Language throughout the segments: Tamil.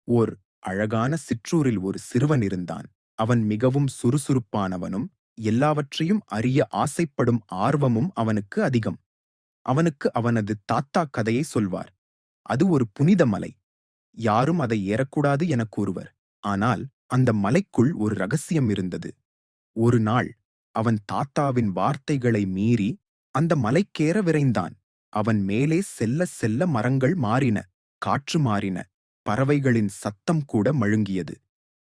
ஓர் அழகான சிற்றூரில் ஒரு சிறுவன் இருந்தான். அவன் மிகவும் சுறுசுறுப்பானவனும், எல்லாவற்றையும் அறிய ஆசைப்படும் ஆர்வமும் அவனுக்கு அதிகம். அவனுக்கு அவனது தாத்தா கதையை சொல்வார். அது ஒரு புனித மலை. யாரும் அதை ஏறக்கூடாது எனக் கூறுவர். ஆனால் அந்த மலைக்குள் ஒரு ரகசியம் இருந்தது. ஒரு நாள் அவன் தாத்தாவின் வார்த்தைகளை மீறி அந்த மலைக்கேற விரைந்தான். அவன் மேலே செல்ல செல்ல மரங்கள் மாறின, காற்று மாறின, பறவைகளின் சத்தம் கூட மழுங்கியது.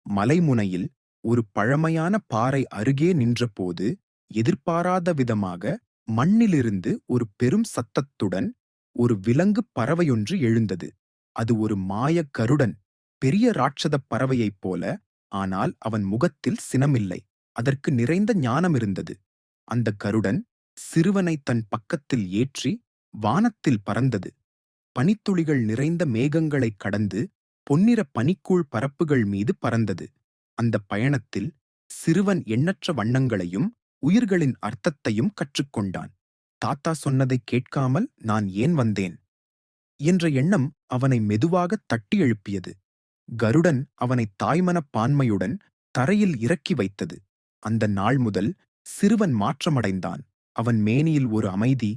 மலைமுனையில் ஒரு பழமையான பாறை அருகே நின்றபோது, எதிர்பாராத விதமாக மண்ணிலிருந்து ஒரு பெரும் சத்தத்துடன் ஒரு விலங்கு பறவையொன்று எழுந்தது. அது ஒரு மாயக் கருடன், பெரிய ராட்சதப் பறவையைப் போல. ஆனால் அவன் முகத்தில் சினமில்லை, அதற்கு நிறைந்த ஞானம் இருந்தது. அந்த கருடன் சிறுவனை தன் பக்கத்தில் ஏற்றி வானத்தில் பறந்தது. பனித்துளிகள் நிறைந்த மேகங்களைக் கடந்து பொன்னிற பனிக்கூழ் பரப்புகள் மீது பறந்தது. அந்த பயணத்தில் சிறுவன் எண்ணற்ற வண்ணங்களையும் உயிர்களின் அர்த்தத்தையும் கற்றுக்கொண்டான். தாத்தா சொன்னதைக் கேட்காமல் நான் ஏன் வந்தேன் என்ற எண்ணம் அவனை மெதுவாக தட்டி எழுப்பியது. கருடன் அவனை தாய்மனப்பான்மையுடன் தரையில் இறக்கி வைத்தது. அந்த நாள் முதல் சிறுவன் மாற்றமடைந்தான். அவன் மேனியில் ஒரு அமைதி,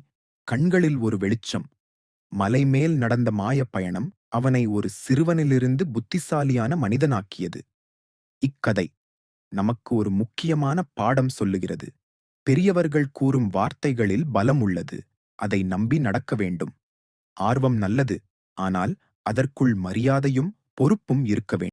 கண்களில் ஒரு வெளிச்சம். மலைமேல் நடந்த மாயப் பயணம் அவனை ஒரு சிறுவனிலிருந்து புத்திசாலியான மனிதனாக்கியது. இக்கதை நமக்கு ஒரு முக்கியமான பாடம் சொல்லுகிறது. பெரியவர்கள் கூறும் வார்த்தைகளில் பலம் உள்ளது. அதை நம்பி நடக்க வேண்டும். ஆர்வம் நல்லது, ஆனால் அதற்குள் மரியாதையும் பொறுப்பும் இருக்க வேண்டும்.